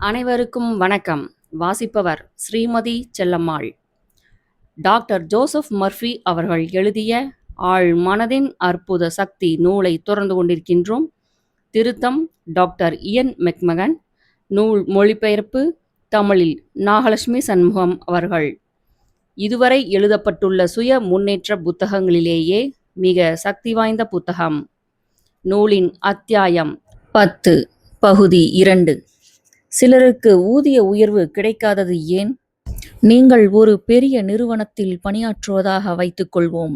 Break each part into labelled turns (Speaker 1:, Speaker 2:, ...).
Speaker 1: அனைவருக்கும் வணக்கம். வாசிப்பவர் Shrimati Chellammal. Doctor Joseph Murphy அவர்கள் எழுதிய ஆழ் மனதின் அற்புத சக்தி நூலை தொடர்ந்து கொண்டிருக்கின்றோம். திருத்தம் டாக்டர் இயன் மெக்மகன். நூல் மொழிபெயர்ப்பு தமிழில் நாகலட்சுமி சண்முகம் அவர்கள். இதுவரை எழுதப்பட்டுள்ள சுய முன்னேற்ற புத்தகங்களிலேயே மிக சக்தி வாய்ந்த புத்தகம். நூலின் அத்தியாயம் 10, பகுதி 2. சிலருக்கு ஊதிய உயர்வு கிடைக்காதது ஏன்? நீங்கள் ஒரு பெரிய நிறுவனத்தில் பணியாற்றுவதாக வைத்துக்கொள்வோம்.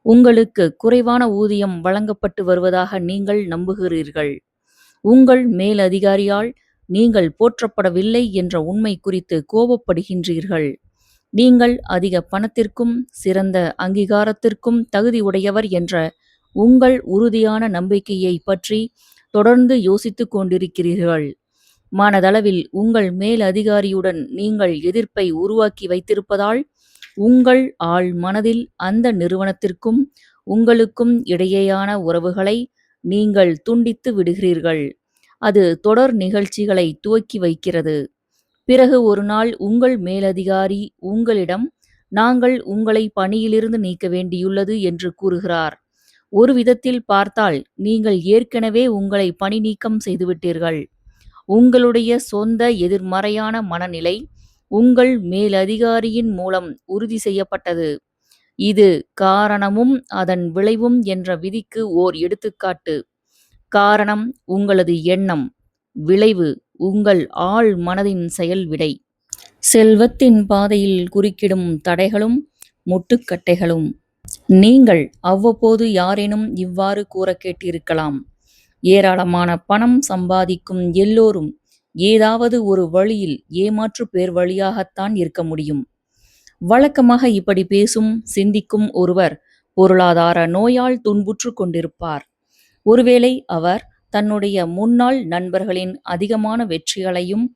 Speaker 1: உங்களுக்கு குறைவான ஊதியம் வழங்கப்பட்டு வருவதாக நீங்கள் நம்புகிறீர்கள். உங்கள் மேலதிகாரியால் நீங்கள் போற்றப்படவில்லை என்ற உண்மை குறித்து கோபப்படுகின்றீர்கள். நீங்கள் அதிக பணத்திற்கும் சிறந்த அங்கீகாரத்திற்கும் தகுதி உடையவர் என்ற உங்கள் உறுதியான நம்பிக்கையை பற்றி தொடர்ந்து யோசித்துக் கொண்டிருக்கிறீர்கள். மனதளவில் உங்கள் மேலதிகாரியுடன் நீங்கள் எதிர்ப்பை உருவாக்கி வைத்திருப்பதால் உங்கள் ஆழ் மனதில் அந்த நிறுவனத்திற்கும் உங்களுக்கும் இடையேயான உறவுகளை நீங்கள் துண்டித்து விடுகிறீர்கள். அது தொடர் நிகழ்ச்சிகளை துவக்கி வைக்கிறது. பிறகு ஒரு நாள் உங்கள் மேலதிகாரி உங்களிடம் நாங்கள் உங்களை பணியிலிருந்து நீக்க வேண்டியுள்ளது என்று கூறுகிறார். ஒரு விதத்தில் பார்த்தால் நீங்கள் ஏற்கனவே உங்களை பணி நீக்கம் செய்துவிட்டீர்கள். உங்களுடைய சொந்த எதிர்மறையான மனநிலை உங்கள் மேலதிகாரியின் மூலம் உறுதி செய்யப்பட்டது. இது காரணமும் அதன் விளைவும் என்ற விதிக்கு ஓர் எடுத்துக்காட்டு. காரணம் உங்களது எண்ணம், விளைவு உங்கள் ஆழ் மனதின் செயல் விடை. செல்வத்தின் பாதையில் குறுக்கிடும் தடைகளும் முட்டுக்கட்டைகளும். நீங்கள் அவ்வப்போது யாரேனும் இவ்வாறு கூற கேட்டிருக்கலாம். ஏராளமான பணம் சம்பாதிக்கும் எல்லோரும் ஏதாவது ஒரு வழியில் ஏமாற்று பேர் வழியாகத்தான் இருக்க முடியும். வழக்கமாக இப்படி பேசும் சிந்திக்கும் ஒருவர் பொருளாதார நோயால் துன்புற்று கொண்டிருப்பார். ஒருவேளை அவர் தன்னுடைய முன்னாள் நண்பர்களின் அதிகமான வெற்றிகளையும்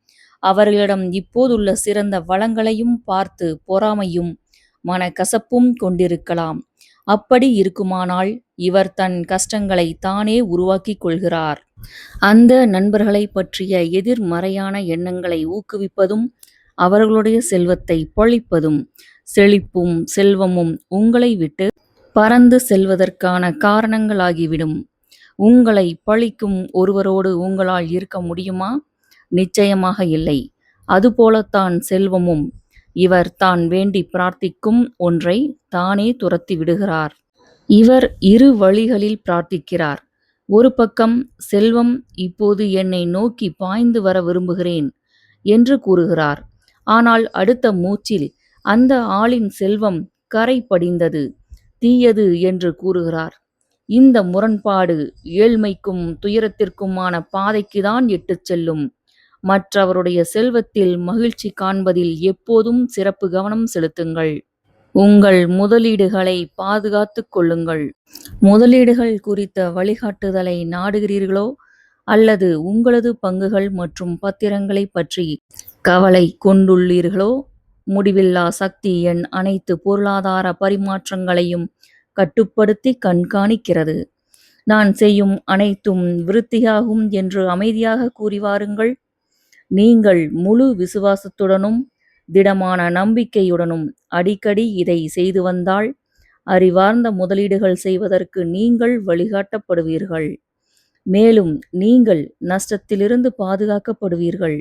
Speaker 1: அவர்களிடம் இப்போதுள்ள சிறந்த வளங்களையும் பார்த்து பொறாமையும் மனக்கசப்பும் கொண்டிருக்கலாம். அப்படி இருக்குமானால் இவர் தன் கஷ்டங்களை தானே உருவாக்கிக் கொள்கிறார். அந்த நண்பர்களை பற்றிய எதிர்மறையான எண்ணங்களை ஊக்குவிப்பதும் அவர்களுடைய செல்வத்தை பழிப்பதும் செழிப்பும் செல்வமும் உங்களை விட்டு பறந்து செல்வதற்கான காரணங்களாகிவிடும். உங்களை பழிக்கும் ஒருவரோடு உங்களால் இருக்க முடியுமா? நிச்சயமாக இல்லை. அதுபோலத்தான் செல்வமும். இவர் தான் வேண்டி பிரார்த்திக்கும் ஒன்றை தானே துரத்தி விடுகிறார். இவர் இரு வழிகளில் பிரார்த்திக்கிறார். ஒரு பக்கம் செல்வம் இப்போது என்னை நோக்கி பாய்ந்து வர விரும்புகிறேன் என்று கூறுகிறார். ஆனால் அடுத்த மூச்சில் அந்த ஆளின் செல்வம் கரை படிந்தது, தீயது என்று கூறுகிறார். இந்த முரண்பாடு ஏழ்மைக்கும் துயரத்திற்குமான பாதைக்குதான் இட்டுச் செல்லும். மற்றவருடைய செல்வத்தில் மகிழ்ச்சி காண்பதில் எப்போதும் சிறப்பு கவனம் செலுத்துங்கள். உங்கள் முதலீடுகளை பாதுகாத்துக் கொள்ளுங்கள். முதலீடுகள் குறித்த வழிகாட்டுதலை நாடுகிறீர்களோ அல்லது உங்களது பங்குகள் மற்றும் பத்திரங்களை பற்றி கவலை கொண்டுள்ளீர்களோ? முடிவில்லா சக்தி என் அனைத்து பொருளாதார பரிமாற்றங்களையும் கட்டுப்படுத்தி கண்காணிக்கிறது. நான் செய்யும் அனைத்தும் விருத்தியாகும் என்று அமைதியாக கூறி வாருங்கள். நீங்கள் முழு விசுவாசத்துடனும் திடமான நம்பிக்கையுடனும் அடிக்கடி இதை செய்து வந்தால் அறிவார்ந்த முதலீடுகள் செய்வதற்கு நீங்கள் வழிகாட்டப்படுவீர்கள். மேலும் நீங்கள் நஷ்டத்திலிருந்து பாதுகாக்கப்படுவீர்கள்.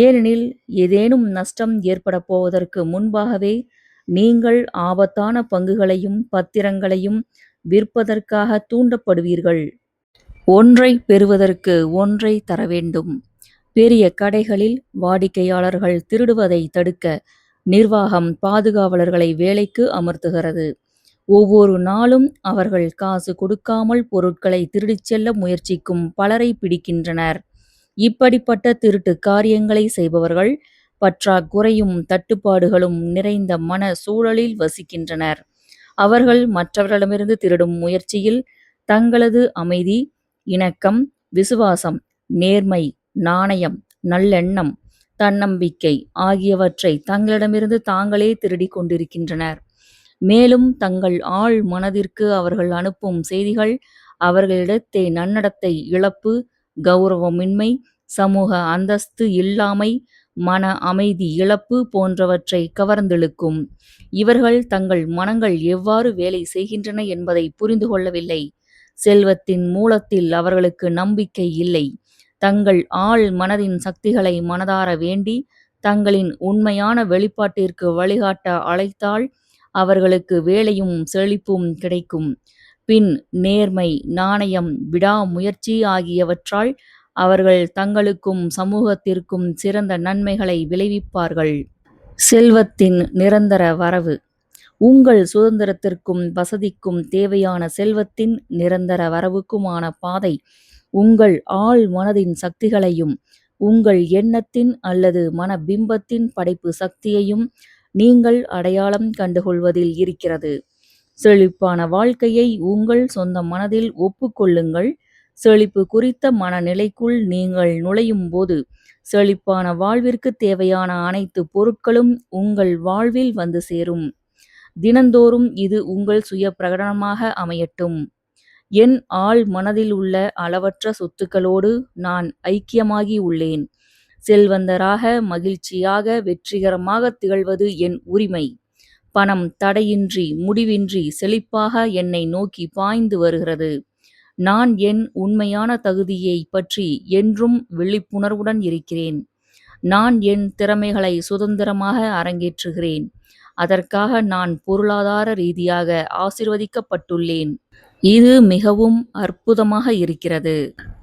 Speaker 1: ஏனெனில் ஏதேனும் நஷ்டம் ஏற்பட போவதற்கு முன்பாகவே நீங்கள் ஆபத்தான பங்குகளையும் பத்திரங்களையும் விற்பதற்காக தூண்டப்படுவீர்கள். ஒன்றை பெறுவதற்கு ஒன்றை தர வேண்டும். பெரிய கடைகளில் வாடிக்கையாளர்கள் திருடுவதை தடுக்க நிர்வாகம் பாதுகாவலர்களை வேலைக்கு அமர்த்துகிறது. ஒவ்வொரு நாளும் அவர்கள் காசு கொடுக்காமல் பொருட்களை திருடிச் செல்ல முயற்சிக்கும் பலரை பிடிக்கின்றனர். இப்படிப்பட்ட திருட்டு காரியங்களை செய்பவர்கள் பற்றாக்குறையும் தட்டுப்பாடுகளும் நிறைந்த மன சூழலில் வசிக்கின்றனர். அவர்கள் மற்றவர்களிடமிருந்து திருடும் முயற்சியில் தங்களது அமைதி, இணக்கம், விசுவாசம், நேர்மை, நாணயம், நல்லெண்ணம், தன்னம்பிக்கை ஆகியவற்றை தங்களிடமிருந்து தாங்களே திருடிக் கொண்டிருக்கின்றனர். மேலும் தங்கள் ஆழ் மனதிற்கு அவர்கள் அனுப்பும் செய்திகள் அவர்களிடத்தே நன்னடத்தை இழப்பு, கௌரவமின்மை, சமூக அந்தஸ்து இல்லாமை, மன அமைதி இழப்பு போன்றவற்றை கவர்ந்திழுக்கும். இவர்கள் தங்கள் மனங்கள் எவ்வாறு வேலை செய்கின்றன என்பதை புரிந்து கொள்ளவில்லை. செல்வத்தின் மூலத்தில் அவர்களுக்கு நம்பிக்கை இல்லை. தங்கள் ஆழ் மனதின் சக்திகளை மனதார வேண்டி தங்களின் உண்மையான வெளிப்பாட்டிற்கு வழிகாட்ட அழைத்தால் அவர்களுக்கு வேலையும் செழிப்பும் கிடைக்கும். பின் நேர்மை, நாணயம், விடாமுயற்சி ஆகியவற்றால் அவர்கள் தங்களுக்கும் சமூகத்திற்கும் சிறந்த நன்மைகளை விளைவிப்பார்கள். செல்வத்தின் நிரந்தர வரவு. உங்கள் சுதந்திரத்திற்கும் வசதிக்கும் தேவையான செல்வத்தின் நிரந்தர வரவுக்குமான பாதை உங்கள் ஆழ் மனதின் சக்திகளையும் உங்கள் எண்ணத்தின் அல்லது மனபிம்பத்தின் படைப்பு சக்தியையும் நீங்கள் அடையாளம் கண்டுகொள்வதில் இருக்கிறது. செழிப்பான வாழ்க்கையை உங்கள் சொந்த மனதில் ஒப்புக்கொள்ளுங்கள். செழிப்பு குறித்த மனநிலைக்குள் நீங்கள் நுழையும் போது செழிப்பான வாழ்விற்கு தேவையான அனைத்து பொருட்களும் உங்கள் வாழ்வில் வந்து சேரும். தினந்தோறும் இது உங்கள் சுய பிரகடனமாக அமையட்டும். என் ஆழ் மனதில் உள்ள அளவற்ற சொத்துக்களோடு நான் ஐக்கியமாகி உள்ளேன். செல்வந்தராக, மகிழ்ச்சியாக, வெற்றிகரமாக திகழ்வது என் உரிமை. பணம் தடையின்றி, முடிவின்றி, செழிப்பாக என்னை நோக்கி பாய்ந்து வருகிறது. நான் என் உண்மையான தகுதியை பற்றி என்றும் விழிப்புணர்வுடன் இருக்கிறேன். நான் என் திறமைகளை சுதந்திரமாக அரங்கேற்றுகிறேன். அதற்காக நான் பொருளாதார ரீதியாக ஆசீர்வதிக்கப்பட்டுள்ளேன். இது மிகவும் அற்புதமாக இருக்கிறது.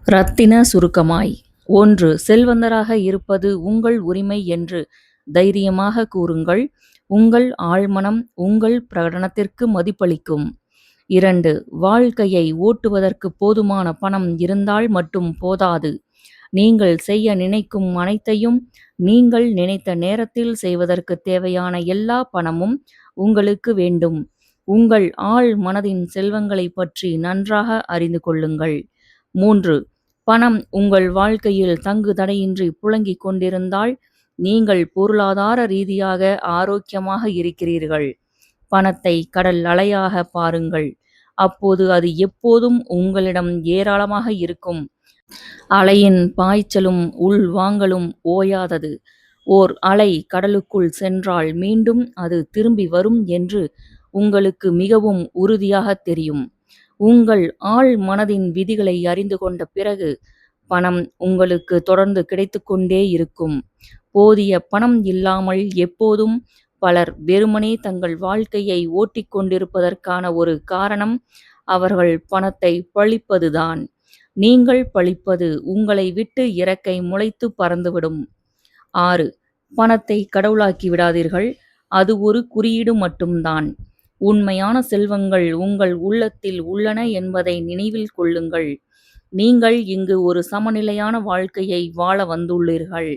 Speaker 1: ரத்தின சுருக்கமாய். 1. செல்வந்தராக இருப்பது உங்கள் உரிமை என்று தைரியமாக கூறுங்கள். உங்கள் ஆழ்மனம் உங்கள் பிரகடனத்திற்கு மதிப்பளிக்கும். 2. வாழ்க்கையை ஓட்டுவதற்கு போதுமான பணம் இருந்தால் மட்டும் போதாது. நீங்கள் செய்ய நினைக்கும் அனைத்தையும் நீங்கள் நினைத்த நேரத்தில் செய்வதற்கு தேவையான எல்லா பணமும் உங்களுக்கு வேண்டும். உங்கள் ஆழ் மனதின் செல்வங்களைப் பற்றி நன்றாக அறிந்து கொள்ளுங்கள். 3. பணம் உங்கள் வாழ்க்கையில் தங்கு தடையின்றி புழங்கிக் கொண்டிருந்தால் நீங்கள் பொருளாதார ரீதியாக ஆரோக்கியமாக இருக்கிறீர்கள். பணத்தை கடல் அலையாக பாருங்கள். அப்போது அது எப்போதும் உங்களிடம் ஏராளமாக இருக்கும். அலையின் பாய்ச்சலும் உள்வாங்கலும் ஓயாதது. ஓர் அலை கடலுக்குள் சென்றால் மீண்டும் அது திரும்பி வரும் என்று உங்களுக்கு மிகவும் உறுதியாகத் தெரியும். உங்கள் ஆழ் மனதின் விதிகளை அறிந்து கொண்ட பிறகு பணம் உங்களுக்கு தொடர்ந்து கிடைத்துக்கொண்டே இருக்கும். போதிய பணம் இல்லாமல் எப்போதும் பலர் வெறுமனே தங்கள் வாழ்க்கையை ஓட்டிக் கொண்டிருப்பதற்கான ஒரு காரணம் அவர்கள் பணத்தை பழிப்பதுதான். நீங்கள் பழிப்பது உங்களை விட்டு இறக்கை முளைத்து பறந்துவிடும். 6. பணத்தை கடவுளாக்கி விடாதீர்கள். அது ஒரு குறியீடு மட்டும்தான். உண்மையான செல்வங்கள் உங்கள் உள்ளத்தில் உள்ளன என்பதை நினைவில் கொள்ளுங்கள். நீங்கள் இங்கு ஒரு சமநிலையான வாழ்க்கையை வாழ வந்துள்ளீர்கள்.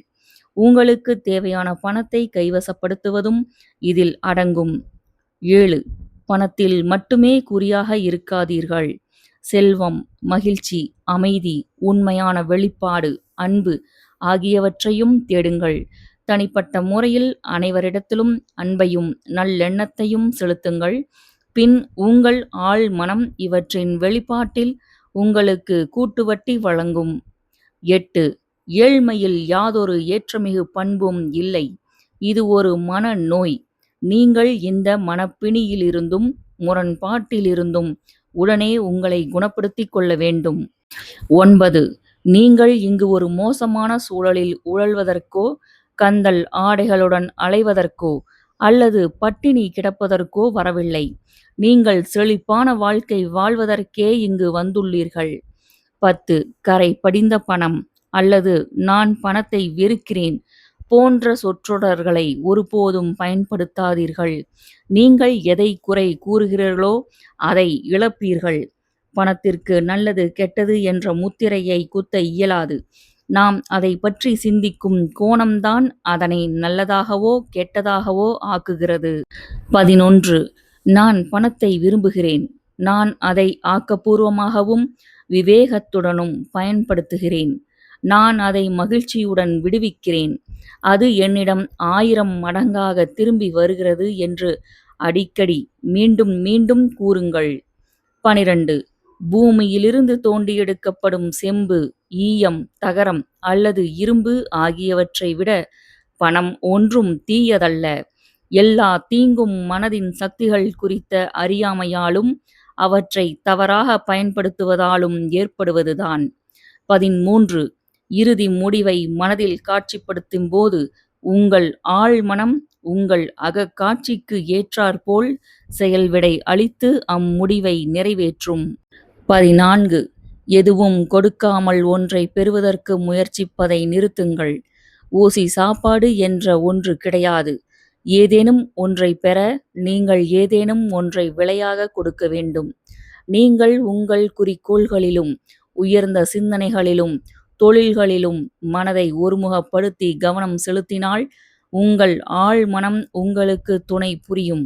Speaker 1: உங்களுக்கு தேவையான பணத்தை கைவசப்படுத்துவதும் இதில் அடங்கும். 7. பணத்தில் மட்டுமே குறியாக இருக்காதீர்கள். செல்வம், மகிழ்ச்சி, அமைதி, உண்மையான வெளிப்பாடு, அன்பு ஆகியவற்றையும் தேடுங்கள். தனிப்பட்ட முறையில் அனைவரிடத்திலும் அன்பையும் நல்லெண்ணத்தையும் செலுத்துங்கள். பின் உங்கள் ஆழ் மனம் இவற்றின் வெளிப்பாட்டில் உங்களுக்கு கூட்டுவட்டி வழங்கும். 8. ஏழ்மையில் யாதொரு ஏற்றமிகு பண்பும் இல்லை. இது ஒரு மன நோய். நீங்கள் இந்த மனப்பிணியிலிருந்தும் முரண்பாட்டிலிருந்தும் உடனே உங்களை குணப்படுத்திக் கொள்ள வேண்டும். 9. நீங்கள் இங்கு ஒரு மோசமான சூழலில் உழல்வதற்கோ, கந்தல் ஆடைகளுடன் அலைவதற்கோ அல்லது பட்டினி கிடப்பதற்கோ வரவில்லை. நீங்கள் செழிப்பான வாழ்க்கை வாழ்வதற்கே இங்கு வந்துள்ளீர்கள். 10. கரை படிந்த பணம் அல்லது நான் பணத்தை வெறுக்கிறேன் போன்ற சொற்றொடர்களை ஒருபோதும் பயன்படுத்தாதீர்கள். நீங்கள் எதை குறை கூறுகிறீர்களோ அதை இழப்பீர்கள். பணத்திற்கு நல்லது கெட்டது என்ற முத்திரையை குத்த இயலாது. நாம் அதை பற்றி சிந்திக்கும் கோணம்தான் அதனை நல்லதாகவோ கெட்டதாகவோ ஆக்குகிறது. 11. நான் பணத்தை விரும்புகிறேன். நான் அதை ஆக்கப்பூர்வமாகவும் விவேகத்துடனும் பயன்படுத்துகிறேன். நான் அதை மகிழ்ச்சியுடன் விடுவிக்கிறேன். அது என்னிடம் 1000 மடங்காக திரும்பி வருகிறது என்று அடிக்கடி மீண்டும் மீண்டும் கூறுங்கள். 12. பூமியிலிருந்து தோண்டி எடுக்கப்படும் செம்பு, ஈயம், தகரம் அல்லது இரும்பு ஆகியவற்றை விட பணம் ஒன்றும் தீயதல்ல. எல்லா தீங்கும் மனதின் சக்திகள் குறித்த அறியாமையாலும் அவற்றை தவறாக பயன்படுத்துவதாலும் ஏற்படுவதுதான். 13. இறுதி முடிவை மனதில் காட்சிப்படுத்தும்போது உங்கள் ஆழ்மனம் உங்கள் அகக்காட்சிக்கு ஏற்றாற்போல் செயல்விடை அளித்து அம்முடிவை நிறைவேற்றும். 14. எதுவும் கொடுக்காமல் ஒன்றைப் பெறுவதற்கு முயற்சிப்பதை நிறுத்துங்கள். ஓசி சாப்பாடு என்ற ஒன்று கிடையாது. ஏதேனும் ஒன்றைப் பெற நீங்கள் ஏதேனும் ஒன்றை விலையாகக் கொடுக்க வேண்டும். நீங்கள் உங்கள் குறிக்கோள்களிலும் உயர்ந்த சிந்தனைகளிலும் தொழில்களிலும் மனதை ஒருமுகப்படுத்தி கவனம் செலுத்தினால் உங்கள் ஆழ்மனம் உங்களுக்கு துணை புரியும்.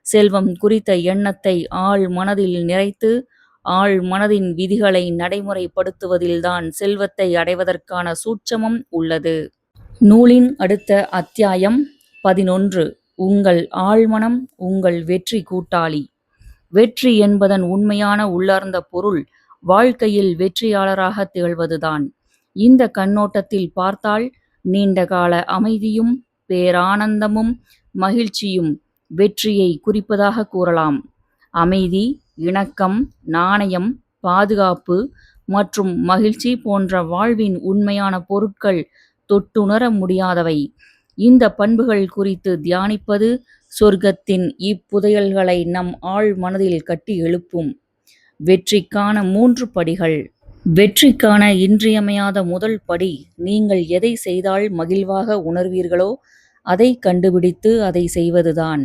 Speaker 1: செல்வம் குறித்த எண்ணத்தை ஆழ்மனதில் நிறைத்து ஆழ்மனதின் விதிகளை நடைமுறைப்படுத்துவதில்தான் செல்வத்தை அடைவதற்கான சூட்சமம் உள்ளது. நூலின் அடுத்த அத்தியாயம் 11. உங்கள் ஆழ்மனம் உங்கள் வெற்றி கூட்டாளி. வெற்றி என்பதன் உண்மையான உள்ளார்ந்த பொருள் வாழ்க்கையில் வெற்றியாளராக திகழ்வதுதான். இந்த கண்ணோட்டத்தில் பார்த்தால் நீண்டகால அமைதியும் பேரானந்தமும் மகிழ்ச்சியும் வெற்றியை குறிப்பதாக கூறலாம். அமைதி, இணக்கம், நாணயம், பாதுகாப்பு மற்றும் மகிழ்ச்சி போன்ற வாழ்வின் உண்மையான பொருட்கள் தொட்டுணர முடியாதவை. இந்த பண்புகள் குறித்து தியானிப்பது சொர்க்கத்தின் இப்புதையல்களை நம் ஆழ் மனதில் கட்டி எழுப்பும். வெற்றிக்கான 3 படிகள். வெற்றிக்கான இன்றியமையாத முதல் படி நீங்கள் எதை செய்தால் மகிழ்வாக உணர்வீர்களோ அதை கண்டுபிடித்து அதை செய்வதுதான்.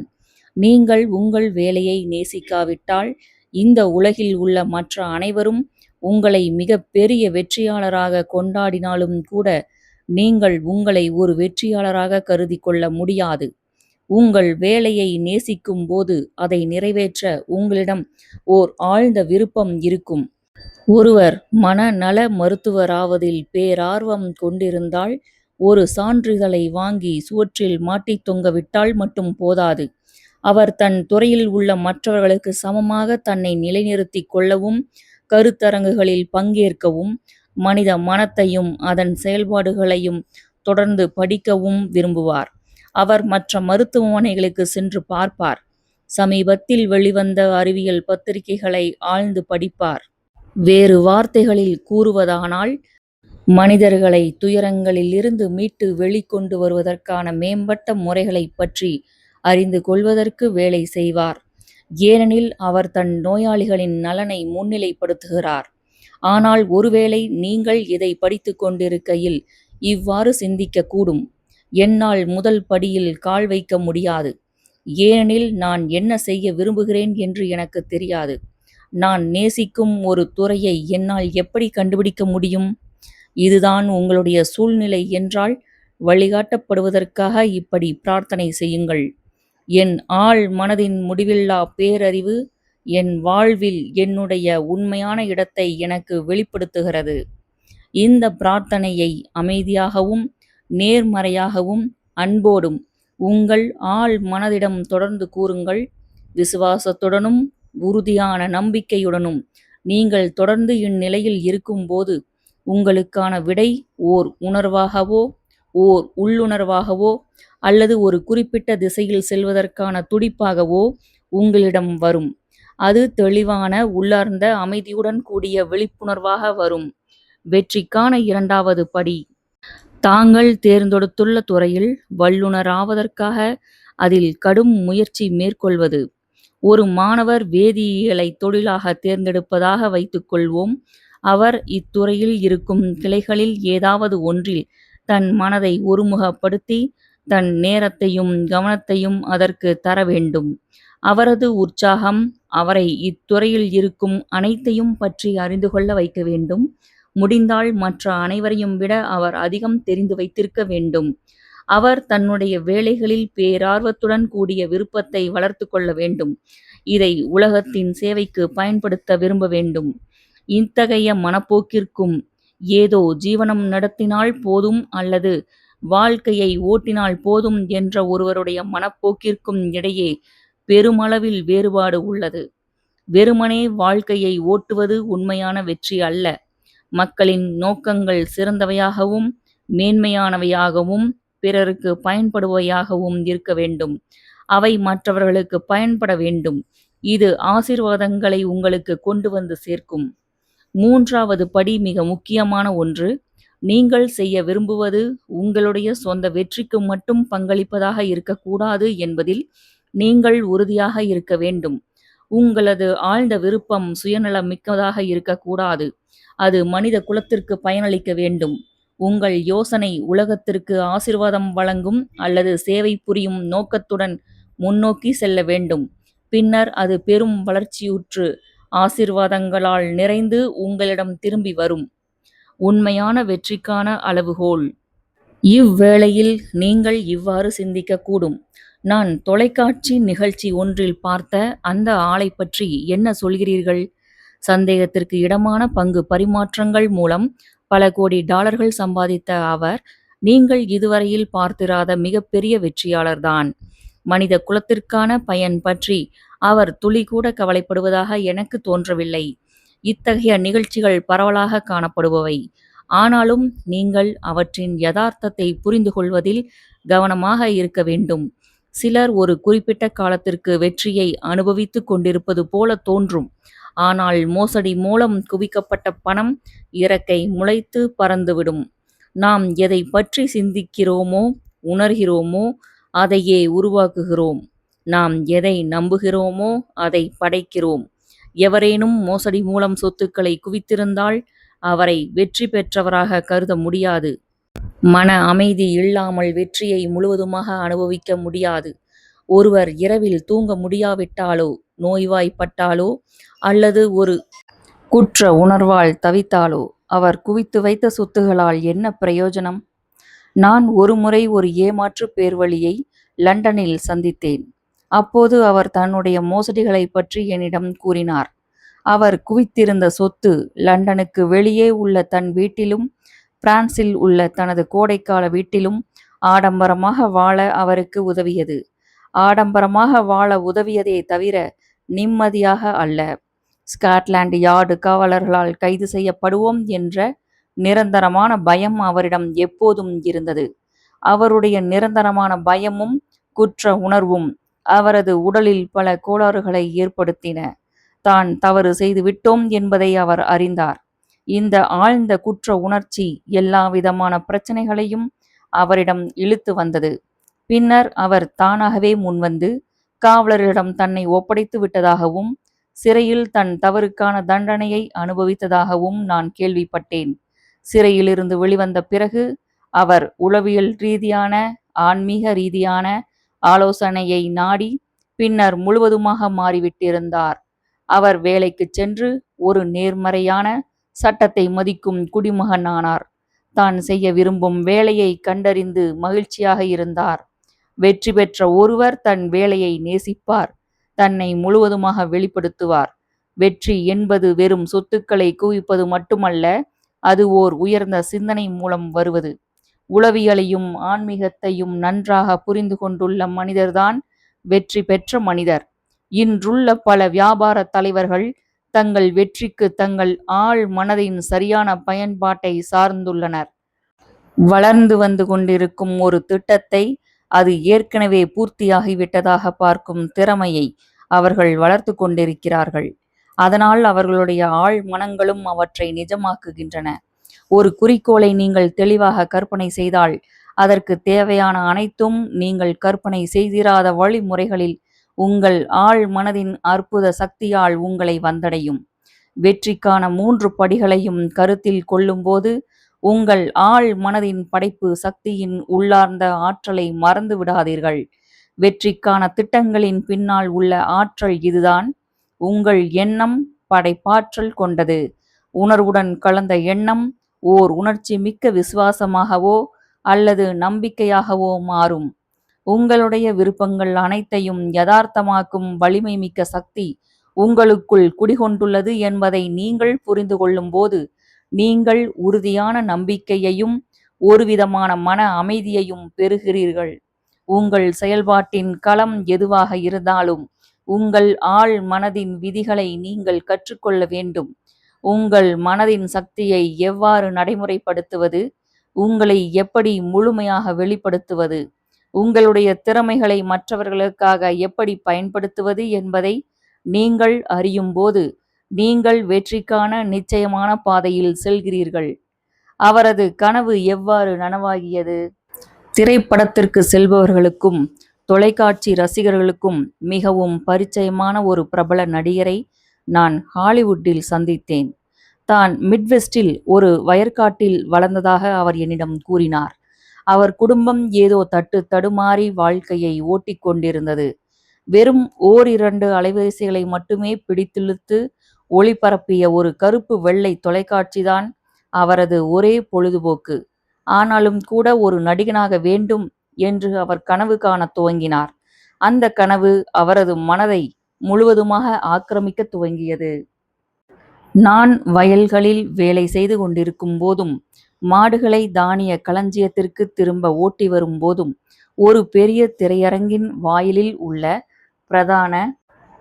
Speaker 1: நீங்கள் உங்கள் வேலையை நேசிக்காவிட்டால் இந்த உலகில் உள்ள மற்ற அனைவரும் உங்களை மிகப் பெரிய வெற்றியாளராக கொண்டாடினாலும் கூட நீங்கள் உங்களை ஒரு வெற்றியாளராக கருதி கொள்ள முடியாது. உங்கள் வேலையை நேசிக்கும் போது அதை நிறைவேற்ற உங்களிடம் ஓர் ஆழ்ந்த விருப்பம் இருக்கும். ஒருவர் மனநல மருத்துவராவதில் பேரார்வம் கொண்டிருந்தால் ஒரு சான்றிதழை வாங்கி சுவற்றில் மாட்டித் தொங்கவிட்டால் மட்டும் போதாது. அவர் தன் துறையில் உள்ள மற்றவர்களுக்கு சமமாக தன்னை நிலைநிறுத்திக் கொள்ளவும் கருத்தரங்குகளில் பங்கேற்கவும் மனித மனத்தையும் அதன் செயல்பாடுகளையும் தொடர்ந்து படிக்கவும் விரும்புவார். அவர் மற்ற மருத்துவமனைகளுக்கு சென்று பார்ப்பார். சமீபத்தில் வெளிவந்த அறிவியல் பத்திரிகைகளை ஆழ்ந்து படிப்பார். வேறு வார்த்தைகளில் கூறுவதானால் மனிதர்களை துயரங்களில் இருந்து மீட்டு வெளிக்கொண்டு வருவதற்கான மேம்பட்ட முறைகளைப் பற்றி அறிந்து கொள்வதற்கு வேலை செய்வார். ஏனெனில் அவர் தன் நோயாளிகளின் நலனை முன்னிலைப்படுத்துகிறார். ஆனால் ஒருவேளை நீங்கள் இதை படித்து கொண்டிருக்கையில் இவ்வாறு சிந்திக்கக்கூடும். என்னால் முதல் படியில் கால் வைக்க முடியாது. ஏனெனில் நான் என்ன செய்ய விரும்புகிறேன் என்று எனக்கு தெரியாது. நான் நேசிக்கும் ஒரு துறையை என்னால் எப்படி கண்டுபிடிக்க முடியும்? இதுதான் உங்களுடைய சூழ்நிலை என்றால் வழிகாட்டப்படுவதற்காக இப்படி பிரார்த்தனை செய்யுங்கள். என் ஆழ் மனதின் முடிவில்லா பேரறிவு என் வாழ்வில் என்னுடைய உண்மையான இடத்தை எனக்கு வெளிப்படுத்துகிறது. இந்த பிரார்த்தனையை அமைதியாகவும் நேர்மறையாகவும் அன்போடும் உங்கள் ஆழ் மனதிடம் தொடர்ந்து கூறுங்கள். விசுவாசத்துடனும் உறுதியான நம்பிக்கையுடனும் நீங்கள் தொடர்ந்து இந்நிலையில் இருக்கும்போது உங்களுக்கான விடை ஓர் உணர்வாகவோ ஓர் உள்ளுணர்வாகவோ அல்லது ஒரு குறிப்பிட்ட திசையில் செல்வதற்கான துடிப்பாகவோ உங்களிடம் வரும். அது தெளிவான உள்ளார்ந்த அமைதியுடன் கூடிய விழிப்புணர்வாக வரும். வெற்றிக்கான 2வது படி. தாங்கள் தேர்ந்தெடுத்துள்ள துறையில் வல்லுநராவதற்காக அதில் கடும் முயற்சி மேற்கொள்வது. ஒரு மாணவர் வேதியியலை தொழிலாக தேர்ந்தெடுப்பதாக வைத்துக்கொள்வோம். அவர் இத்துறையில் இருக்கும் கிளைகளில் ஏதாவது ஒன்றில் தன் மனதை ஒருமுகப்படுத்தி தன் நேரத்தையும் கவனத்தையும் அதற்கு தர வேண்டும். அவரது உற்சாகம் அவரை இத்துறையில் இருக்கும் அனைத்தையும் பற்றி அறிந்து கொள்ள வைக்க வேண்டும். முடிந்தால் மற்ற அனைவரையும் விட அவர் அதிகம் தெரிந்து வைத்திருக்க வேண்டும். அவர் தன்னுடைய வேலைகளில் பேரார்வத்துடன் கூடிய விருப்பத்தை வளர்த்து கொள்ள வேண்டும். இதை உலகத்தின் சேவைக்கு பயன்படுத்த விரும்ப வேண்டும். இத்தகைய மனப்போக்கிற்கும் ஏதோ ஜீவனம் நடத்தினால் போதும் அல்லது வாழ்க்கையை ஓட்டினால் போதும் என்ற ஒருவருடைய மனப்போக்கிற்கும் இடையே பெருமளவில் வேறுபாடு உள்ளது. வெறுமனே வாழ்க்கையை ஓட்டுவது உண்மையான வெற்றி அல்ல. மக்களின் நோக்கங்கள் சிறந்தவையாகவும், மேன்மையானவையாகவும், பிறருக்கு பயன்படுபவையாகவும் இருக்க வேண்டும். அவை மற்றவர்களுக்கு பயன்பட வேண்டும். இது ஆசீர்வாதங்களை உங்களுக்கு கொண்டு வந்து சேர்க்கும். 3வது படி மிக முக்கியமான ஒன்று. நீங்கள் செய்ய விரும்புவது உங்களுடைய சொந்த வெற்றிக்கு மட்டும் பங்களிப்பதாக இருக்கக்கூடாது என்பதில் நீங்கள் உறுதியாக இருக்க வேண்டும். உங்களது ஆழ்ந்த விருப்பம் சுயநலம் மிக்கதாக இருக்கக்கூடாது. அது மனித குலத்திற்கு பயனளிக்க வேண்டும். உங்கள் யோசனை உலகத்திற்கு ஆசீர்வாதம் வழங்கும் அல்லது சேவை புரியும் நோக்கத்துடன் முன்னோக்கி செல்ல வேண்டும். பின்னர் அது பெரும் வளர்ச்சியுற்று ஆசீர்வாதங்களால் நிறைந்து உங்களிடம் திரும்பி வரும். உண்மையான வெற்றிக்கான அளவுகோல். இவ்வேளையில் நீங்கள் இவ்வாறு சிந்திக்கக்கூடும். நான் தொலைக்காட்சி நிகழ்ச்சி ஒன்றில் பார்த்த அந்த ஆளைப் பற்றி என்ன சொல்கிறீர்கள்? சந்தேகத்திற்கு இடமான பங்கு பரிமாற்றங்கள் மூலம் பல கோடி டாலர்கள் சம்பாதித்த அவர் நீங்கள் இதுவரையில் பார்த்திராத மிகப்பெரிய வெற்றியாளர்தான். மனித குலத்திற்கான பயன் பற்றி அவர் துளிகூட கவலைப்படுவதாக எனக்கு தோன்றவில்லை. இத்தகைய நிகழ்ச்சிகள் பரவலாக காணப்படுபவை. ஆனாலும் நீங்கள் அவற்றின் யதார்த்தத்தை புரிந்து கொள்வதில் கவனமாக இருக்க வேண்டும். சிலர் ஒரு குறிப்பிட்ட காலத்திற்கு வெற்றியை அனுபவித்துக் கொண்டிருப்பது போல தோன்றும். ஆனால் மோசடி மூலம் குவிக்கப்பட்ட பணம் இறக்கை முளைத்து பறந்துவிடும். நாம் எதைப் பற்றி சிந்திக்கிறோமோ, உணர்கிறோமோ அதையே உருவாக்குகிறோம். நாம் எதை நம்புகிறோமோ அதை படைக்கிறோம். எவரேனும் மோசடி மூலம் சொத்துக்களை குவித்திருந்தால் அவரை வெற்றி பெற்றவராக கருத முடியாது. மன அமைதி இல்லாமல் வெற்றியை முழுவதுமாக அனுபவிக்க முடியாது. ஒருவர் இரவில் தூங்க முடியாவிட்டாலோ, நோய்வாய்ப்பட்டாலோ அல்லது ஒரு குற்ற உணர்வால் தவித்தாலோ அவர் குவித்து வைத்த சொத்துகளால் என்ன பிரயோஜனம்? நான் ஒருமுறை ஒரு ஏமாற்று பேர்வழியை லண்டனில் சந்தித்தேன். அப்போது அவர் தன்னுடைய மோசடிகளைப் பற்றி என்னிடம் கூறினார். அவர் குவித்திருந்த சொத்து லண்டனுக்கு வெளியே உள்ள தன் வீட்டிலும் பிரான்சில் உள்ள தனது கோடைக்கால வீட்டிலும் ஆடம்பரமாக வாழ அவருக்கு உதவியது. ஆடம்பரமாக வாழ உதவியதே தவிர நிம்மதியாக அல்ல. ஸ்காட்லாந்து யார்டு காவலர்களால் கைது செய்யப்படுவோம் என்ற நிரந்தரமான பயம் அவரிடம் எப்போதும் இருந்தது. அவருடைய நிரந்தரமான பயமும் குற்ற உணர்வும் அவரது உடலில் பல கோளாறுகளை ஏற்படுத்தின. தான் தவறு செய்து விட்டோம் என்பதை அவர் அறிந்தார். இந்த ஆழ்ந்த குற்ற உணர்ச்சி எல்லாவிதமான பிரச்சனைகளையும் அவரிடம் இழுத்து வந்தது. பின்னர் அவர் தானாகவே முன்வந்து காவலரிடம் தன்னை ஒப்படைத்து விட்டதாகவும் சிறையில் தன் தவறுக்கான தண்டனையை அனுபவித்ததாகவும் நான் கேள்விப்பட்டேன். சிறையிலிருந்து வெளிவந்த பிறகு அவர் உளவியல் ரீதியான, ஆன்மீக ரீதியான ஆலோசனையை நாடி பின்னர் முழுவதுமாக மாறிவிட்டிருந்தார். அவர் வேலைக்குச் சென்று ஒரு நேர்மறையான, சட்டத்தை மதிக்கும் குடிமகன் ஆனார். தான் செய்ய விரும்பும் வேலையை கண்டறிந்து மகிழ்ச்சியாக இருந்தார். வெற்றி பெற்ற ஒருவர் தன் வேலையை நேசிப்பார், தன்னை முழுவதுமாக வெளிப்படுத்துவார். வெற்றி என்பது வெறும் சொத்துக்களை குவிப்பது மட்டுமல்ல, அது ஓர் உயர்ந்த சிந்தனை மூலம் வருவது. உளவியலையும் ஆன்மீகத்தையும் நன்றாக புரிந்து கொண்டுள்ள மனிதர்தான் வெற்றி பெற்ற மனிதர். இன்றுள்ள பல வியாபார தலைவர்கள் தங்கள் வெற்றிக்கு தங்கள் ஆழ் மனதின் சரியான பயன்பாட்டை சார்ந்துள்ளனர். வளர்ந்து வந்து கொண்டிருக்கும் ஒரு திட்டத்தை அது ஏற்கனவே பூர்த்தியாகிவிட்டதாக பார்க்கும் திறமையை அவர்கள் வளர்த்து கொண்டிருக்கிறார்கள். அதனால் அவர்களுடைய ஆழ் மனங்களும் அவற்றை நிஜமாக்குகின்றன. ஒரு குறிக்கோளை நீங்கள் தெளிவாக கற்பனை செய்தால் அதற்கு தேவையான அனைத்தும் நீங்கள் கற்பனை செய்திராத வழிமுறைகளில் உங்கள் ஆழ் மனதின் அற்புத சக்தியால் உங்களை வந்தடையும். வெற்றிக்கான 3 படிகளையும் கருத்தில் கொள்ளும்போது உங்கள் ஆழ் மனதின் படைப்பு சக்தியின் உள்ளார்ந்த ஆற்றலை மறந்து விடாதீர்கள். வெற்றிக்கான திட்டங்களின் பின்னால் உள்ள ஆற்றல் இதுதான். உங்கள் எண்ணம் படைப்பாற்றல் கொண்டது. உணர்வுடன் கலந்த எண்ணம் ஓர் உணர்ச்சி மிக்க விசுவாசமாகவோ அல்லது நம்பிக்கையாகவோ மாறும். உங்களுடைய விருப்பங்கள் அனைத்தையும் யதார்த்தமாக்கும் வலிமை மிக்க சக்தி உங்களுக்குள் குடிகொண்டுள்ளது என்பதை நீங்கள் புரிந்து கொள்ளும்போது நீங்கள் உறுதியான நம்பிக்கையையும் ஒருவிதமான மன அமைதியையும் பெறுகிறீர்கள். உங்கள் செயல்பாட்டின் களம் எதுவாக இருந்தாலும் உங்கள் ஆழ் மனதின் விதிகளை நீங்கள் கற்றுக்கொள்ள வேண்டும். உங்கள் மனதின் சக்தியை எவ்வாறு நடைமுறைப்படுத்துவது, உங்களை எப்படி முழுமையாக வெளிப்படுத்துவது, உங்களுடைய திறமைகளை மற்றவர்களுக்காக எப்படி பயன்படுத்துவது என்பதை நீங்கள் அறியும்போது, நீங்கள் வெற்றிக்கான நிச்சயமான பாதையில் செல்கிறீர்கள். அவரது கனவு எவ்வாறு நனவாகியது? திரைப்படத்திற்கு செல்பவர்களுக்கும் தொலைக்காட்சி ரசிகர்களுக்கும் மிகவும் பரிச்சயமான ஒரு பிரபல நடிகரை நான் ஹாலிவுட்டில் சந்தித்தேன். தான் மிட்வெஸ்டில் ஒரு வயற்காட்டில் வளர்ந்ததாக அவர் என்னிடம் கூறினார். அவர் குடும்பம் ஏதோ தட்டு தடுமாறி வாழ்க்கையை ஓட்டிக் கொண்டிருந்தது. வெறும் ஓரிரண்டு அலைவரிசைகளை மட்டுமே பிடித்திழுத்து ஒளிபரப்பிய ஒரு கருப்பு வெள்ளை தொலைக்காட்சிதான் அவரது ஒரே பொழுதுபோக்கு. ஆனாலும் கூட ஒரு நடிகனாக வேண்டும் என்று அவர் கனவு காணத் துவங்கினார். அந்த கனவு அவரது மனதை முழுவதுமாக ஆக்கிரமிக்கத் துவங்கியது. நான் வயல்களில் வேலை செய்து கொண்டிருக்கும் போதும், மாடுகளை தானிய களஞ்சியத்திற்கு திரும்ப ஓட்டி வரும் போதும், ஒரு பெரிய திரையரங்கின் வாயிலில் உள்ள பிரதான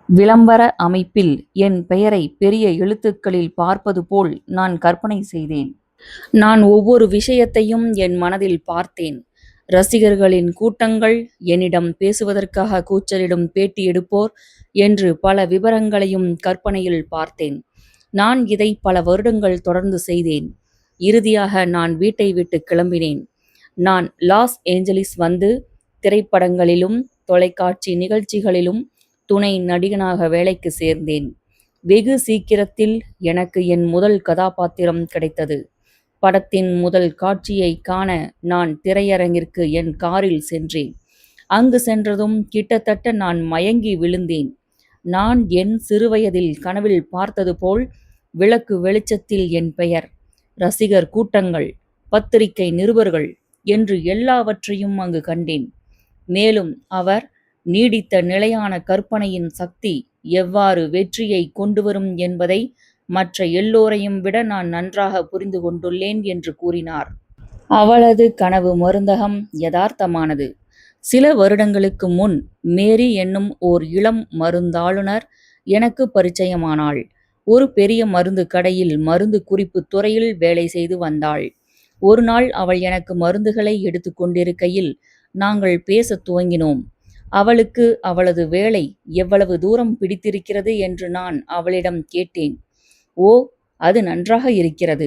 Speaker 1: விளம்பர அமைப்பில் என் பெயரை பெரிய எழுத்துக்களில் பார்ப்பது போல் நான் கற்பனை செய்தேன். நான் ஒவ்வொரு விஷயத்தையும் என் மனதில் பார்த்தேன். ரசிகர்களின் கூட்டங்கள், என்னிடம் பேசுவதற்காக கூச்சலிடும் பேட்டி எடுப்போர் என்று பல விபரங்களையும் கற்பனையில் பார்த்தேன். நான் இதை பல வருடங்கள் தொடர்ந்து செய்தேன். இறுதியாக நான் வீட்டை விட்டு கிளம்பினேன். நான் லாஸ் ஏஞ்சலிஸ் வந்து திரைப்படங்களிலும் தொலைக்காட்சி நிகழ்ச்சிகளிலும் துணை நடிகனாக வேலைக்கு சேர்ந்தேன். வெகு சீக்கிரத்தில் எனக்கு என் முதல் கதாபாத்திரம் கிடைத்தது. படத்தின் முதல் காட்சியை காண நான் திரையரங்கிற்கு என் காரில் சென்றேன். அங்கு சென்றதும் கிட்டத்தட்ட நான் மயங்கி விழுந்தேன். நான் என் சிறுவயதில் கனவில் பார்த்தது போல் விளக்கு வெளிச்சத்தில் என் பெயர், ரசிகர் கூட்டங்கள், பத்திரிகை நிருபர்கள் என்று எல்லாவற்றையும் அங்கு கண்டேன். மேலும் அவர் நீடித்த நிலையான கற்பனையின் சக்தி எவ்வாறு வெற்றியை கொண்டுவரும் என்பதை மற்ற எல்லோரையும் விட நான் நன்றாக புரிந்து கொண்டுள்ளேன் என்று கூறினார். அவளது கனவு மருந்தகம் யதார்த்தமானது. சில வருடங்களுக்கு முன் மேரி என்னும் ஓர் இளம் மருந்தாளுநர் எனக்கு பரிச்சயமானாள். ஒரு பெரிய மருந்து கடையில் மருந்து குறிப்பு துறையில் வேலை செய்து வந்தாள். ஒரு நாள் அவள் எனக்கு மருந்துகளை எடுத்து கொண்டிருக்கையில் நாங்கள் பேசத் துவங்கினோம். அவளுக்கு அவளது வேலை எவ்வளவு தூரம் பிடித்திருக்கிறது என்று நான் அவளிடம் கேட்டேன். ஓ, அது நன்றாக இருக்கிறது.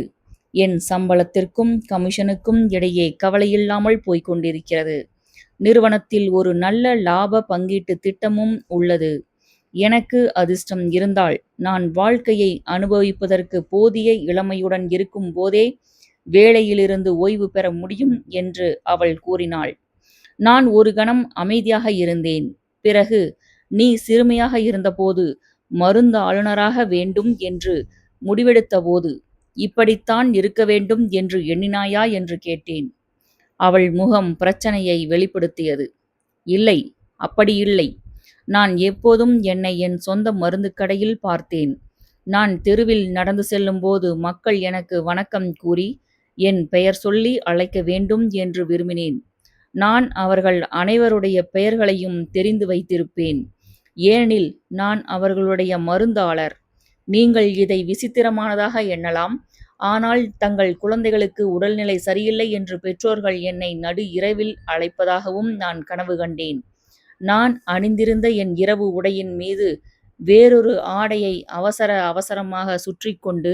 Speaker 1: என் சம்பளத்திற்கும் கமிஷனுக்கும் இடையே கவலையில்லாமல் போய்க் கொண்டிருக்கிறது. நிறுவனத்தில் ஒரு நல்ல லாப பங்கீட்டு திட்டமும் உள்ளது. எனக்கு அதிர்ஷ்டம் இருந்தால் நான் வாழ்க்கையை அனுபவிப்பதற்கு போதிய இளமையுடன் இருக்கும் போதே வேலையிலிருந்து ஓய்வு பெற முடியும் என்று அவள் கூறினாள். நான் ஒரு கணம் அமைதியாக இருந்தேன். பிறகு, நீ சிறுமியாக இருந்தபோது மருந்து ஆளுநராக வேண்டும் என்று முடிவெடுத்தபோது இப்படித்தான் இருக்க வேண்டும் என்று எண்ணினாயா என்று கேட்டேன். அவள் முகம் பிரச்சனையை வெளிப்படுத்தியது. இல்லை, அப்படி இல்லை. நான் எப்போதும் என்னை என் சொந்த மருந்து கடையில் பார்த்தேன். நான் தெருவில் நடந்து செல்லும்போது மக்கள் எனக்கு வணக்கம் கூறி என் பெயர் சொல்லி அழைக்க வேண்டும் என்று விரும்பினேன். நான் அவர்கள் அனைவருடைய பெயர்களையும் தெரிந்து வைத்திருப்பேன். ஏனெனில் நான் அவர்களுடைய மருந்தாளர். நீங்கள் இதை விசித்திரமானதாக எண்ணலாம். ஆனால் தங்கள் குழந்தைகளுக்கு உடல்நிலை சரியில்லை என்று பெற்றோர்கள் என்னை நடு இரவில் அழைப்பதாகவும் நான் கனவு கண்டேன். நான் அணிந்திருந்த என் இரவு உடையின் மீது வேறொரு ஆடையை அவசரமாக சுற்றிக்கொண்டு